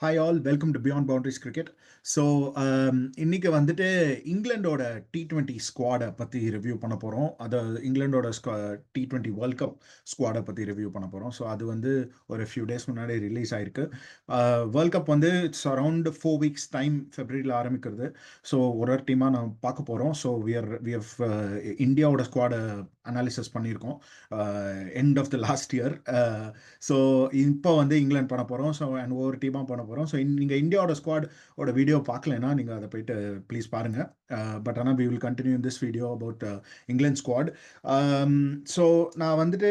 Hi all, welcome to Beyond Boundaries cricket. So இன்னைக்கு வந்துட்டு இங்கிலாண்டோட T20 ஸ்குவாடை பற்றி ரிவ்யூ பண்ண போகிறோம். அதை இங்கிலாண்டோட T20 வேர்ல்ட் கப் ஸ்குவாடை பற்றி ரிவ்யூ பண்ண போகிறோம். ஸோ அது வந்து ஒரு ஃபியூ டேஸ் முன்னாடி ரிலீஸ் ஆயிருக்கு. வேர்ல்ட் கப் வந்து இட்ஸ் அரவுண்ட் 4 வீக்ஸ் டைம், ஃபெப்ரவரியில் ஆரம்பிக்கிறது. ஸோ ஒரு டீமாக நான் பார்க்க போகிறோம். ஸோ வி ஹவ் இந்தியாவோட ஸ்குவாடை அனாலிசிஸ் பண்ணியிருக்கோம் end of the last year. So இப்போ வந்து இங்கிலாந்து பண்ண போகிறோம். ஸோ அண்ட் ஒவ்வொரு டீமாக பண்ண போகிறோம். ஸோ நீங்கள் இந்தியாவோட ஸ்குவாடோட வீடியோ பார்க்கலன்னா நீங்கள் அதை போயிட்டு ப்ளீஸ் பாருங்கள். பட் ஆனால் we will continue in this video about England squad. So நான் வந்துட்டு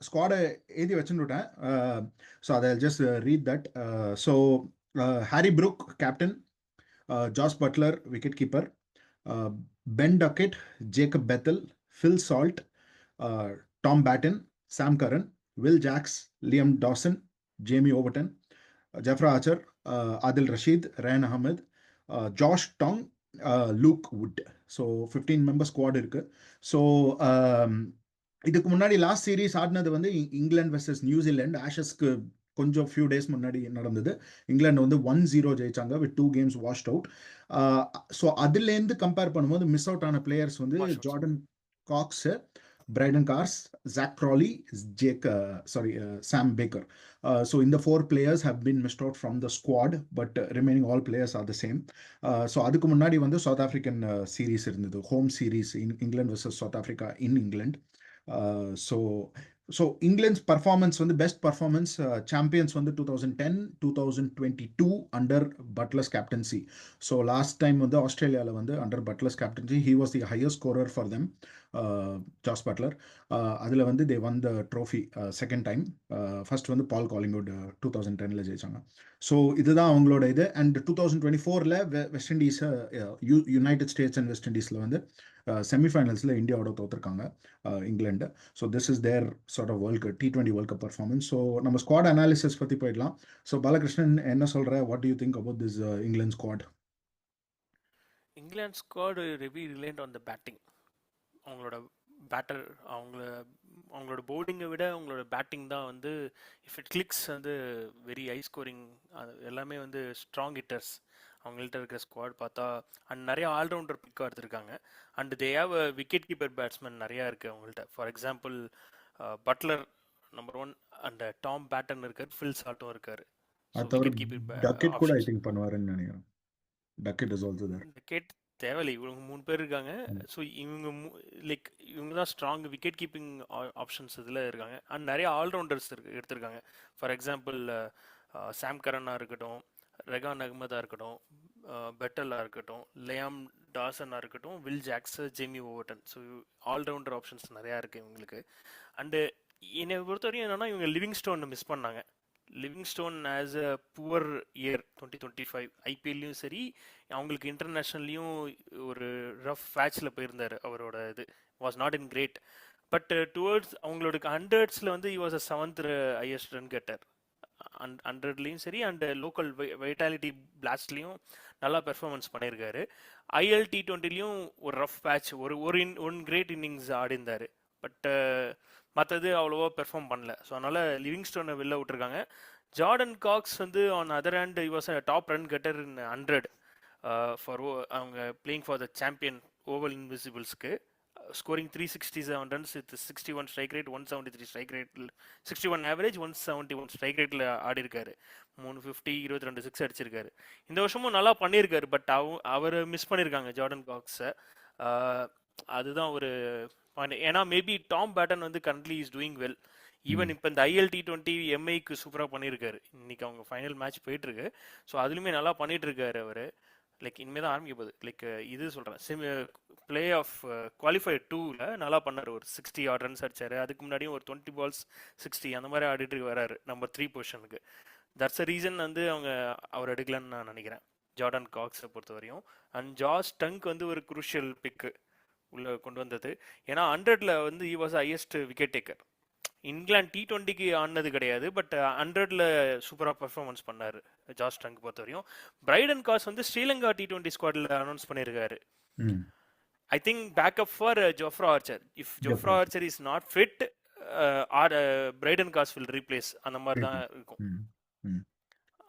ஸ்குவாடை எழுதி வச்சுட்டுட்டேன். ஸோ அதை just read that. So Harry Brook captain, Jos Buttler wicket keeper, Ben Duckett, Jacob Bethell, Phil Salt, Tom Banton, Sam Curran, Will Jacks, Liam Dawson, Jamie Overton, Jafra Archer, Adil Rashid, Ryan Ahmed, Josh Tong, Luke Wood. So 15 member squad இருக்கு. So இதுக்கு முன்னாடி last series ஆடினது வந்து England versus New Zealand ஆஷஸ்க்கு கொஞ்சம் few days முன்னாடி நடந்தது. இங்கிலாந்து வந்து 1-0 ஜெயிச்சாங்க with 2 games washed out. So அதுலேருந்து கம்பேர் பண்ணும்போது மிஸ் அவுட் ஆன பிளேயர்ஸ் வந்து Jordan Cox, Bryden Cars, Zach Crawley, Sam Baker. So in the 4 players have been missed out from the squad, but remaining all players are the same. So அதுக்கு முன்னாடி வந்து South African series இருந்தது, home series in England versus South Africa in England. So England performance வந்து best performance champions வந்து 2010, 2022 under Buttler's captaincy. So last time வந்து ஆஸ்திரேலியாவில் வந்து under Buttler's captaincy he was the highest scorer for them, Jos Buttler. அதில் வந்து they won the trophy second time. First வந்து Paul Collingwood 2010 ஜெயிச்சாங்க. ஸோ இதுதான் அவங்களோட இது. And 2024 West Indies, United states and west இண்டீஸில் வந்து செமிஃபைனல்ஸில் இந்தியாவோட தோற்றுருக்காங்க England. So this is their sort of T20 world cup performance. So நம்ம ஸ்குவாட் அனாலிசிஸ் பற்றி போயிடலாம். ஸோ பாலகிருஷ்ணன் என்ன சொல்கிற, what do you think about this England squad? England squad heavy reliant on the batting. அவங்களோட பேட்டர் அவங்களோட பவுலிங்கை விட அவங்களோட பேட்டிங் தான் வந்து இஃப் இட் கிளிக்ஸ் வந்து வெரி ஹை ஸ்கோரிங். எல்லாமே வந்து ஸ்ட்ராங் ஹிட்டர்ஸ் அவங்கள்ட்ட இருக்கிற ஸ்குவாட் பார்த்தா. அண்ட் நிறைய ஆல்ரவுண்டர் பிக்காக எடுத்திருக்காங்க. And they have wicket keeper batsman நிறையா இருக்குது அவங்கள்ட்ட. For example Buttler number 1 and Tom Banton இருக்கார், ஃபில் சால்ட்டும் இருக்கார். விக்கெட் கீப்பர் கூட ஐ திங்க் பண்ணுவாருன்னு நினைக்கிறேன். Duckett is also there. Duckett தேவையில்லை, இவங்க 3 பேர் இருக்காங்க. ஸோ இவங்க தான் ஸ்ட்ராங் விக்கெட் கீப்பிங் ஆப்ஷன்ஸ் இதில் இருக்காங்க. அண்ட் நிறைய ஆல்ரவுண்டர்ஸ் எடுத்திருக்காங்க. ஃபார் எக்ஸாம்பிள் சாம் கரனாக இருக்கட்டும், ரெகான் அகமதாக இருக்கட்டும், பெட்டலாக இருக்கட்டும், லியாம் டாசனாக இருக்கட்டும், will Jacks, Jamie Overton. So allrounder options நிறையா இருக்குது இவங்களுக்கு. அண்டு என்னை பொறுத்தவரையும் என்னென்னா இவங்க லிவிங்ஸ்டோனை மிஸ் பண்ணாங்க. Livingstone as a poor year 2025 ஐபிஎல்லையும் சரி, அவங்களுக்கு இன்டர்நேஷ்னல்லையும் ஒரு ரஃப் பேட்சில் போயிருந்தார். அவரோட இது was not in great. But towards அவங்களோட ஹண்ட்ரட்ஸில் வந்து was a 7th highest run getter. 100லேயும் சரி அண்ட் லோக்கல் வைட்டாலிட்டி பிளாஸ்ட்லேயும் நல்லா பெர்ஃபார்மன்ஸ் பண்ணியிருக்காரு. T20லையும் ஒரு rough patch, one great innings ஆடிந்தார். பட் மற்றது அவ்வளோவா பெர்ஃபார்ம் பண்ணல. ஸோ அதனால் லிவிங்ஸ்டோனை வெளில விட்டுருக்காங்க. ஜார்டன் காக்ஸ் வந்து on other hand he was a top run getter in 100 for அவங்க playing for the champion Oval இன்விசிபிள்ஸ்க்கு. Scoring 367 runs with 61 strike rate, 173 strike ரேட்டில், 61 ஆவரேஜ், 171 ஸ்ட்ரைக் ரேட்டில் ஆடி இருக்காரு. 350, 22 சிக்ஸ் அடிச்சிருக்காரு. இந்த வருஷமும் நல்லா பண்ணியிருக்காரு. பட் அவர் மிஸ் பண்ணியிருக்காங்க ஜார்டன் காக்ஸை. அதுதான் ஒரு பாயிண்ட். ஏன்னா மேபி டாம் பேட்டன் வந்து currently is doing well. Even இப்போ இந்த T20 எம்ஐக்கு சூப்பராக பண்ணியிருக்காரு. இன்னைக்கு அவங்க ஃபைனல் மேட்ச் போயிட்டுருக்கு. ஸோ அதுலேயுமே நல்லா பண்ணிட்டு இருக்காரு அவர். லைக் இனிமேல் தான் ஆரம்பிக்க போகுது. லைக் இது சொல்கிறேன், பிளே ஆஃப் குவாலிஃபைட் 2ல் நல்லா பண்ணார். ஒரு 60 odd ரன்ஸ் அடிச்சார். அதுக்கு முன்னாடியும் ஒரு 20 balls 60 அந்த மாதிரி ஆடிட்டு வராரு நம்பர் 3 பொசிஷனுக்கு. தட்ஸ் அ ரீசன் வந்து அவங்க அவர் எடுக்கலன்னு நான் நினைக்கிறேன் ஜார்டன் காக்ஸை பொறுத்த வரையும். அண்ட் ஜாஸ் டங்க் வந்து ஒரு குரூஷியல் பிக்கு உள்ளே கொண்டு வந்தது. ஏன்னா 100ல் வந்து he was highest wicket taker. England T20க்கு ஆடினது கிடையாது, பட் 100ல் சூப்பராக பர்ஃபார்மன்ஸ் பண்ணார் ஜாஸ் டங்க் பொறுத்த வரையும். பிரைடன் காஸ் வந்து ஸ்ரீலங்கா T20 ஸ்குவாடில் அனௌன்ஸ் பண்ணியிருக்காரு. I think backup for Jofra Archer. If Jofra Archer is not fit, Brydon Carse will replace, அந்த மாதிரி தான் இருக்கும்.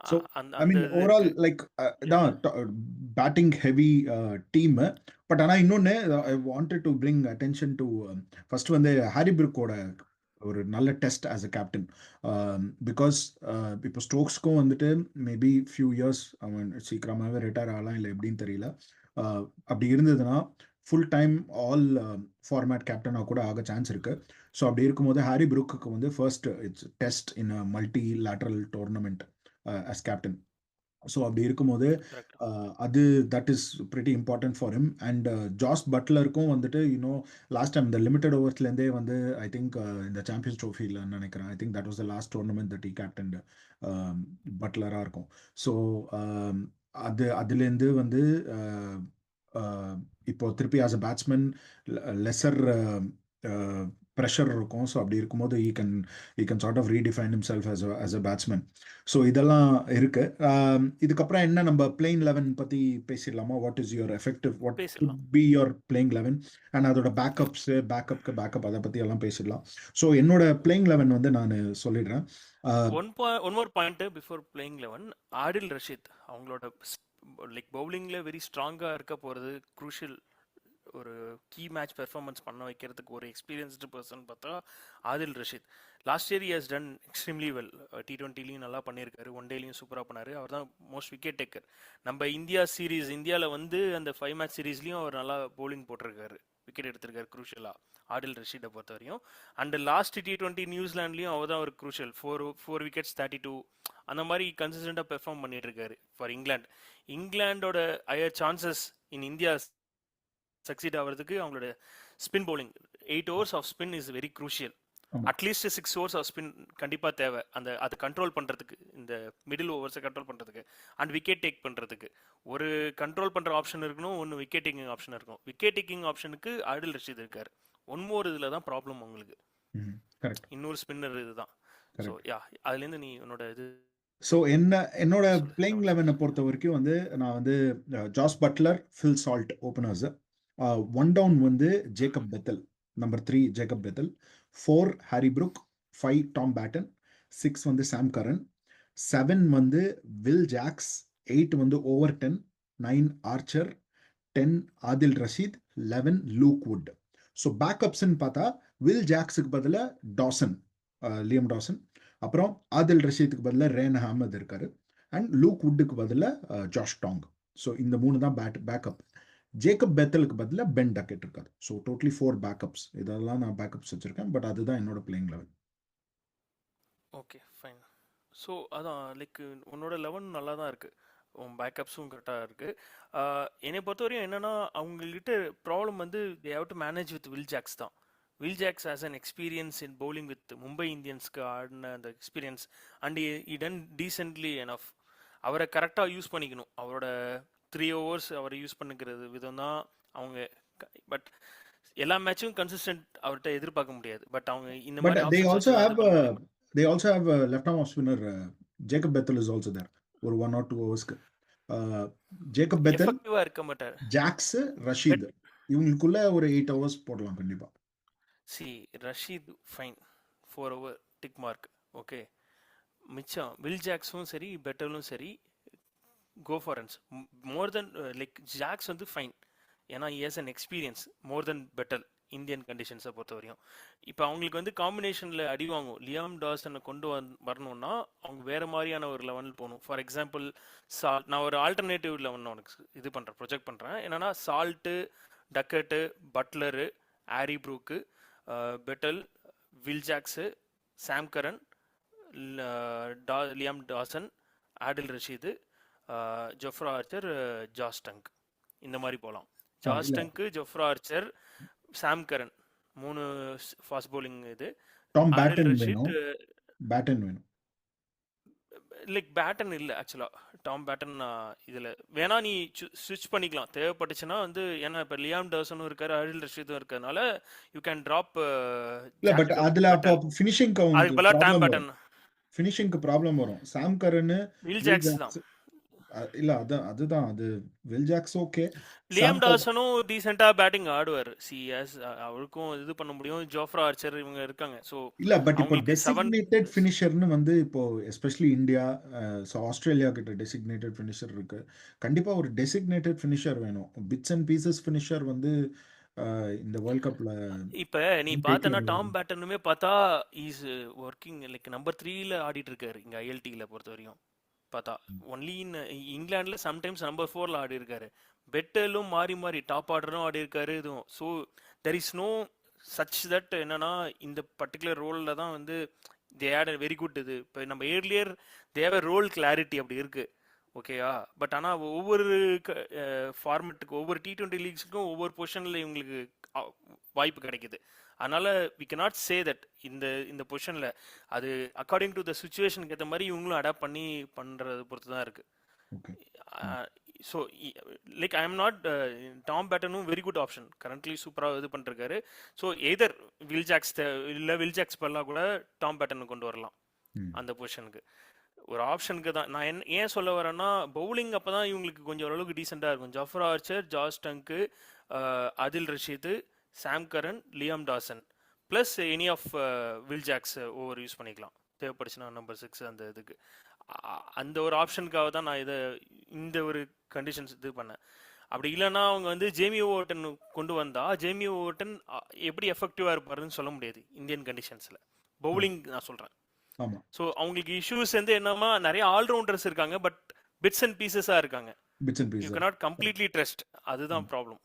So, அந்த I அந்த mean, இது overall, இருக்கு. like, yeah batting heavy team. But ஆனா இன்னொன்னு I wanted to bring attention to first வந்து ஹாரி ப்ரூக்கோட ஒரு நல்ல test as a captain. Because இப்போ ஸ்டோக்ஸ்க்கும் வந்துட்டு மேபி ஃபியூ இயர்ஸ் அவன் சீக்கிரமாகவே ரிட்டையர் ஆகலாம் இல்லை எப்படின்னு தெரியல. அப்படி இருந்ததுன்னா ஃபுல் டைம் ஆல் ஃபார்மேட் கேப்டனாக கூட ஆக சான்ஸ் இருக்கு. ஸோ அப்படி இருக்கும்போது ஹாரி ப்ரூக்கு வந்து first it's test in a multi lateral tournament as captain. So அப்படி இருக்கும்போது கரெக்ட். அது that is pretty important for him. And Jos பட்லருக்கும் வந்துட்டு லாஸ்ட் டைம் இந்த லிமிடெட் ஓவர்ஸ்லேருந்தே வந்து ஐ திங்க் இந்த சாம்பியன்ஸ் ட்ரோஃபியில் நினைக்கிறேன். I think that was the last tournament that captain பட்லராக இருக்கும். ஸோ அதுலேருந்து வந்து இப்போ திருப்பி as a batsman lesser pressure இருக்கும். ஸோ அப்படி இருக்கும்போது ஈ can sort of redefine himself as a batsman. So இதெல்லாம் இருக்கு. இதுக்கப்புறம் என்ன நம்ம பிளேயிங் 11 பத்தி பேசிடலாமா? What is your effective, what good பேசிடலாம். பி யுவர் பிளேயிங் 11 அண்ட் அதோட பேக்கப் அதை பத்தி எல்லாம் பேசிடலாம். ஸோ என்னோட பிளேயிங் 11 வந்து நான் சொல்லிடுறேன். One more point before playing 11, ஆடில் ரஷீத் அவங்களோட லைக் பவுலிங்ல வெரி ஸ்ட்ராங்கா இருக்க போறது குரூஷியல். ஒரு கீ மேட்ச் பெர்ஃபார்மன்ஸ் பண்ண வைக்கிறதுக்கு ஒரு எக்ஸ்பீரியன்ஸ்டு பர்சன் பார்த்தா Adil Rashid. Last year has done extremely well. T20லையும் நல்லா பண்ணியிருக்காரு, ஒன் டேலையும் சூப்பராக பண்ணாரு. அவர் தான் மோஸ்ட் விக்கெட் டேக்கர். நம்ம இந்தியாவில் வந்து அந்த 5 மேட்ச் சீரீஸ்லையும் அவர் நல்லா பவுலிங் போட்டிருக்காரு, விக்கெட் எடுத்திருக்காரு குரூஷியலாக ஆடில் ரஷீடை பொறுத்த வரையும். அண்ட் லாஸ்ட் T20 நியூசிலாண்ட்லையும் அவர் தான் ஒரு குரூஷியல், ஃபோர் விக்கெட்ஸ் 32 அந்த மாதிரி கன்சிஸ்டண்டாக பெர்ஃபார்ம் பண்ணிட்டு இருக்காரு ஃபார் இங்கிலாண்டோட higher chances in India succeed ஆகிறதுக்கு அவங்களோட spin bowling 8 overs of spin is very crucial. At least 6 overs of spin கண்டிப்பாக தேவை, அதை கண்ட்ரோல் பண்ணுறதுக்கு, இந்த மிடில் ஓவர்ஸை கண்ட்ரோல் பண்ணுறதுக்கு அண்ட் விக்கெட் டேக் பண்ணுறதுக்கு. ஒரு கண்ட்ரோல் பண்ணுற ஆப்ஷன் இருக்கணும், ஒன்று விக்கெட் டேக்கிங் ஆப்ஷன் இருக்கும். விக்கெட் டேக்கிங் ஆப்ஷனுக்கு ஆடில் ரஷீத் இருக்கார். ஒன் மோர் இதில் தான் ப்ராப்ளம் உங்களுக்கு, இன்னொரு ஸ்பின்னர் இதுதான். ஸோ யா அதுலேருந்து நீ உன்னோட இது. ஸோ என்னோட பிளேயிங் 11 பொறுத்த வரைக்கும் வந்து நான் வந்து Jos Buttler, Phil Salt openers. 1 down வந்து Jacob Bethell, number 3 Jacob Bethell, 4 Harry Brook, 5 Tom Banton, 6 வந்து சாம் கரன், 7 வந்து வில் ஜாக்ஸ், 8 வந்து Overton, 9 Archer, 10 Adil Rashid, 11 Luke Wood. So பேக்கப்ஸ்ன்னு பார்த்தா வில் ஜாக்ஸுக்கு பதிலாக டாசன், லியம் டாசன், அப்புறம் ஆதில் ரஷீத்துக்கு பதிலாக ரேன் அஹமத் இருக்காரு, அண்ட் லூக் வுட்டுக்கு பதிலாக ஜாஷ் டாங். ஸோ இந்த 3 தான் பேக்கப். ஜேக்கப் பெத்தலுக்கு பதிலாக பென் டக்கெட் இருக்காரு. So totally 4 backups. இதெல்லாம் நான் பேக்கப்ஸ் வச்சிருக்கேன். பட் அதுதான் என்னோட பிளேயிங் 11. Okay fine. ஸோ அதான் லைக் உன்னோட 11 நல்லா தான் இருக்குது, உன் பேக்கப்ஸும் கரெக்டாக இருக்குது. என்னை பொறுத்தவரையும் என்னென்னா அவங்கக்கிட்ட ப்ராப்ளம் வந்து they have to manage with Will Jacks தான். Will Jacks has an experience in bowling with Mumbai இந்தியன்ஸ்க்கு ஆடின அந்த experience and he done decently enough. அவரை கரெக்டாக யூஸ் பண்ணிக்கணும். அவரோட 3 ஓவர்ஸ் அவரை யூஸ் பண்ணிக்கிறது விதம் தான் அவங்க. பட் எல்லா மேட்சும் கன்சிஸ்டன்ட் அவர்கிட்ட எதிர்பார்க்க முடியாது. பட் அவங்க இந்த மாதிரி they also have a left arm off spinner Jacob Bethel is also there ஒரு 1 or 2 ஓவர்ஸ்க்கு. ஜேக்கப் பெத்தல், எஃபெக்டிவா இருக்க மாட்டார். ஜாக்ஸ், ரஷீத் இவங்களுக்குள்ள ஒரு 8 ஓவர்ஸ் போடலாம் கண்டிப்பா. See Rashid fine, 4 over tick mark okay. மிச்சம் வில் ஜாக்ஸும் சரி பெட்டலும் சரி go for runs more than like Jacks வந்து ஃபைன், ஏன்னா has an experience more than Bethell Indian கண்டிஷன்ஸை பொறுத்த வரையும். இப்போ அவங்களுக்கு வந்து காம்பினேஷனில் அடி வாங்கும். லியாம் டாசனை கொண்டு வரணும்னா அவங்க வேறு மாதிரியான ஒரு லெவனில் போகணும். ஃபார் எக்ஸாம்பிள் நான் ஒரு ஆல்டர்னேட்டிவ் லெவன் உனக்கு இது பண்ணுறேன், ப்ரொஜெக்ட் பண்ணுறேன். என்னென்னா Salt, Duckett, Buttler, Harry Brook, Bethell, Will Jacks, Sam Curran, Liam Dawson, Adil Rashid, Jofra Archer, Josh Tongue, இந்த மாதிரி போகலாம். Josh Tongue, Jofra Archer, Sam Curran 3 fast bowling. இது டாம் ஆடில் பேட்டன் ரஷீத் வேணும். Like pattern இல்லை ஆக்சுவலாக, Tom pattern இதில் வேணா நீ ஸ்விட்ச் பண்ணிக்கலாம் தேவைப்பட்டுச்சுன்னா வந்து. ஏன்னா இப்போ லியாம் டாசனும் இருக்காரு, ஆடில் ரஷீதும் இருக்கிறதுனால யூ கேன் ட்ராப். இல்ல பட் அதுல அப்ப ஃபினிஷிங்க்கு அதுக்கு பதிலாக டாம் பேட்டன் ஃபினிஷிங்க்கு ப்ராப்ளம் வரும். சாம் கரன், வில் ஜாக்ஸ் தான். இல்ல அதுதான் அது வில் ஜாக்ஸ் ஓகே. லியாம் சாம் டாசனும் டீசெண்டா பேட்டிங் ஆடுவார். சிஎஸ் அவருக்கும் இது பண்ண முடியும். ஜோஃப்ரா ஆர்ச்சர் இவங்க இருக்காங்க. ஸோ இல்ல பட் இப்போ அவங்களுக்கு டெசிக்னேட்டட் ஃபினிஷர்னு வந்து இப்போ எஸ்பெஷலி இந்தியா, ஆஸ்திரேலியா கிட்ட டெசிக்னேட்டட் ஃபினிஷர் இருக்கு. கண்டிப்பா ஒரு டெசிக்னேட்டட் ஃபினிஷர் வேணும். பிட்ஸ் அண்ட் பீசஸ் ஃபினிஷர் வந்து இந்த வேர்ல்ட் கப்ல இப்ப நீ பார்த்தனா டாம் பேட்டனுமே பார்த்தா இஸ் ஒர்க்கிங் லைக் நம்பர் 3ல ஆடிட்டு இருக்காரு இங்க ஐஎல்டில பொறுத்த வரையும் பார்த்தா. ஒன்லி இன் இங்கிலாந்துல சம்டைம்ஸ் நம்பர் 4ல ஆடி இருக்காரு. பெட்டலும் மாறி மாறி டாப் ஆர்டரும் ஆடி இருக்காரு இதுவும். So there is no such that என்னன்னா இந்த பர்டிகுலர் ரோலில் தான் வந்து தே ஹேட் வெரி குட் இது. இப்போ நம்ம ஏர்லியர் தேவ ரோல் கிளாரிட்டி அப்படி இருக்கு. ஓகேயா? பட் ஆனால் ஒவ்வொரு ஃபார்மெட்டுக்கு ஒவ்வொரு T20 லீக்ஸுக்கும் ஒவ்வொரு பொசிஷனில் இவங்களுக்கு வாய்ப்பு கிடைக்குது. அதனால வி cannot சே தட் இந்த இந்த பொசிஷனில் அது அக்கார்டிங் டு த சுச்சுவேஷனுக்கு ஏற்ற மாதிரி இவங்களும் அடாப்ட் பண்ணி பண்ணுறது பொறுத்து தான் இருக்கு. So like I am not Tom பேட்டனும் வெரி குட் ஆப்ஷன் கரண்ட்லி சூப்பராக இது பண்ணிருக்காரு. ஸோ எதர் வில் ஜாக்ஸ் இல்லை வில் ஜாக்ஸ் பண்ணலாம் கூட டாம் பேட்டனை கொண்டு வரலாம் அந்த பொசிஷனுக்கு. ஒரு ஆப்ஷனுக்கு தான் நான் ஏன் சொல்ல வரேன்னா பவுலிங் அப்போ தான் இவங்களுக்கு கொஞ்சம் ஓரளவுக்கு டீசெண்டாக இருக்கும். Jofra Archer, Josh Tongue, Adil Rashid, Sam Curran, Liam Dawson plus any of Will Jacks over use பண்ணிக்கலாம் தேவைப்படுச்சுன்னா நம்பர் 6 அந்த இதுக்கு. அந்த ஒரு ஆப்ஷனுக்காக தான் நான் இந்த ஒரு கண்டிஷன்ஸ் இது பண்ணேன். அப்படி இல்லைன்னா அவங்க வந்து ஜேமி ஓவர்டன் கொண்டு வந்தா ஜேமி ஓவர்டன் எப்படி எஃபெக்டிவாக இருப்பாருன்னு சொல்ல முடியாது இந்தியன் கண்டிஷன்ஸில். பவுலிங் நான் சொல்கிறேன். ஸோ அவங்களுக்கு இஷ்யூஸ் வந்து என்னமா நிறைய ஆல்ரவுண்டர்ஸ் இருக்காங்க பட் பிட்ஸ் அண்ட் பீசஸா இருக்காங்க. You cannot completely trust. அதுதான் ப்ராப்ளம்.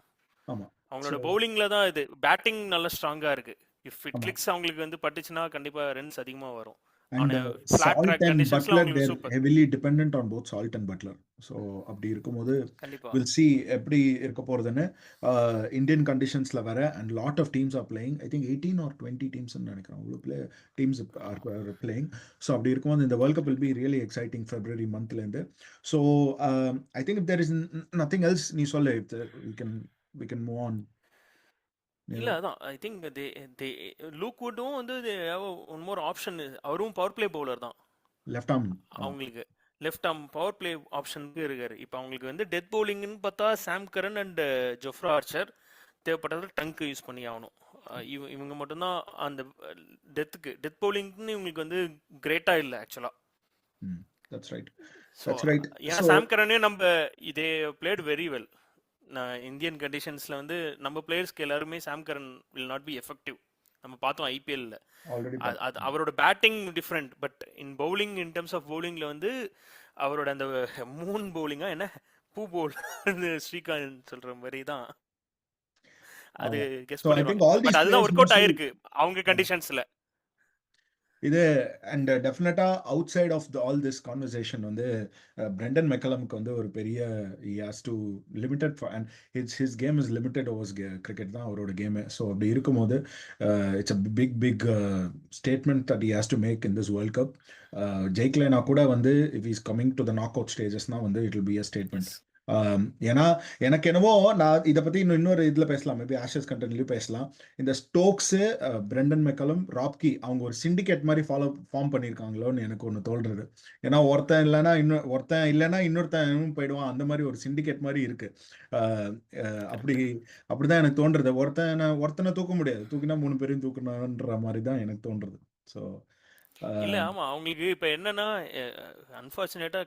அவங்களோட பவுலிங்ல தான் இது. பேட்டிங் நல்ல ஸ்ட்ராங்கா இருக்கு. இஃப் இட் கிளிக்ஸ் அவங்களுக்கு வந்து பட்டுச்சுன்னா கண்டிப்பா ரன்ஸ் அதிகமா வரும். And Salt and Butler, they're heavily dependent on both Salt and Butler. So அப்படி இருக்கும்போது we'll see எப்படி இருக்க போறதுன்னு. இந்தியன் கண்டிஷன்ஸ்ல வர and lot of teams are playing. I think 18 or 20 teams நினைக்கிறேன் அவ்வளோ teams are playing. So அப்படி இருக்கும்போது இந்த World Cup will be really exciting February monthல இருந்து. So I think if there is nothing else நீ சொல்ல we can move on. இல்ல அதான் ஐ திங்க் தே லூக் வுட்டும் வந்து ஒன் மோர் ஆப்ஷன். அவரும் பவர் பிளே பவுலர் தான். லெஃப்ட் ஆர்ம் அவங்களுக்கு left arm power play ஆப்ஷனுக்கு இருக்காரு. இப்போ அவங்களுக்கு வந்து டெத் பவுலிங்னு பார்த்தா சாம் கரன் அண்ட் ஜொஃப்ரா ஆர்ச்சர் தேவைப்பட்டது. டங்க் யூஸ் பண்ணி ஆகணும். இவங்க மட்டும்தான் அந்த டெத் பவுலிங்னு இவங்களுக்கு வந்து கிரேட்டா இல்லை ஆக்சுவலா. That's right. ஏன்னா சாம் கரனே நம்ம இதே பிளேட் வெரி வெல். இந்தியன் கண்டிஷன்ஸ்ல வந்து நம்ம பிளேயர்ஸ்க்கு எல்லாருமே Sam Curran will not be effective. நம்ம பார்த்தோம் ஐபிஎல்ல. அவரோட batting different but in bowling in terms of பவுலிங்ல வந்து அவரோட அந்த மூன் பவுலிங்கா என்ன பூ பவுல் ஸ்ரீகாந்த் சொல்ற மாதிரி தான் அது கெஸ் பண்ணிருக்காங்க. பட் அதுதான் ஒர்க் அவுட் ஆயிருக்கு அவங்க கண்டிஷன்ஸ்ல. இது அண்ட் டெஃபினட்டா outside of all this conversation வந்து பிரெண்டன் மெக்கலமுக்கு வந்து ஒரு பெரிய has to limited and his game is limited overs cricket தான் அவரோட கேமு. ஸோ அப்படி இருக்கும்போது it's a big statement that he has to make in this world cup. ஜெயிக்கலைனா கூட வந்து if is coming to the knock out ஸ்டேஜஸ்னா வந்து it will be a statement. ஏன்னா எனக்கு என்னவோ நான் இதை பற்றி இன்னொரு இதில் பேசலாம், மேபி ஆஷஸ் கண்டென்ட்லையும் பேசலாம். இந்த ஸ்டோக்ஸு, பிரெண்டன் மெக்கலம், ராப்கி அவங்க ஒரு சிண்டிகேட் மாதிரி ஃபார்ம் பண்ணியிருக்காங்களோன்னு எனக்கு ஒன்று தோன்றுறது. ஏன்னா ஒருத்தன் இல்லைன்னா இன்னொருத்தன் போயிடுவான். அந்த மாதிரி ஒரு சிண்டிகேட் மாதிரி இருக்கு. அப்படிதான் எனக்கு தோன்றுறது. ஒருத்தனை தூக்க முடியாது, தூக்கினா 3 பேரையும் தூக்கணுன்ற மாதிரி தான் எனக்கு தோன்றுறது. ஸோ இல்ல ஆமா அவங்களுக்கு இப்ப என்னன்னா அன்பார்ச்சுனேட்டா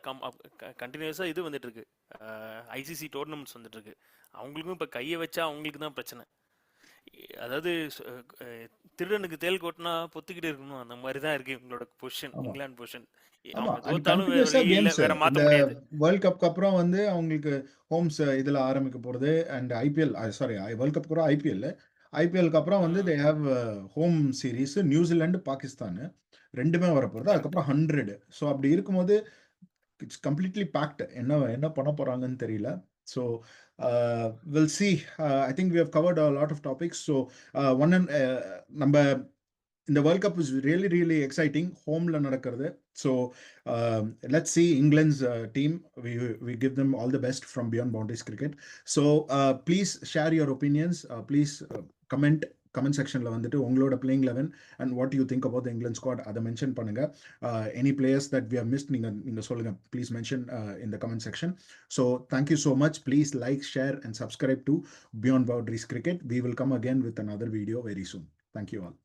கண்டினியூஸா இது வந்துட்டு இருக்கு. ஐசிசி டோர்னமெண்ட்ஸ் வந்துட்டு இருக்கு. அவங்களுக்கும் இப்ப கையை வச்சா அவங்களுக்கு தான் பிரச்சனை. அதாவது திருடனுக்கு தேல் கொட்டினா பொத்துக்கிட்டு இருக்கணும். அந்த மாதிரி தான் இருக்கு இவங்களோட பொசிஷன், இங்கிலாந்து பொசிஷன். வேற மாத்த முடியாது. வேர்ல்ட் கப்க்கு அப்புறம் வந்து அவங்களுக்கு ஹோம்ஸ் இதுல ஆரம்பிக்க போறது அண்ட் ஐபிஎல் வேர்ல்ட் கப் அப்புறம் ஐபிஎல்க்கு அப்புறம் வந்து they have home series New Zealand, Pakistan ரெண்டுமே வரப்போகுது. அதுக்கப்புறம் 100. ஸோ அப்படி இருக்கும்போது இட்ஸ் கம்ப்ளீட்லி பேக்டு. என்ன பண்ண போறாங்கன்னு தெரியல. So will see. I think we have covered a lot of topics. So நம்ம இந்த world cup is really exciting. ஹோம்ல நடக்கிறது. ஸோ லெட்ஸ் சி இங்கிலாந்து's team. We give them all the best from Beyond Boundaries Cricket. So please share your opinions. Please comment. Comment செக்ஷனில் வந்துட்டு உங்களோட playing 11 and what you think about the England squad அதை mention பண்ணுங்க. Any players that we have missed நீங்கள் சொல்லுங்கள், please mention in the comment section. So thank you so much. Please like, share and subscribe to Beyond Boundaries cricket. We will come again with another video very soon. Thank you all.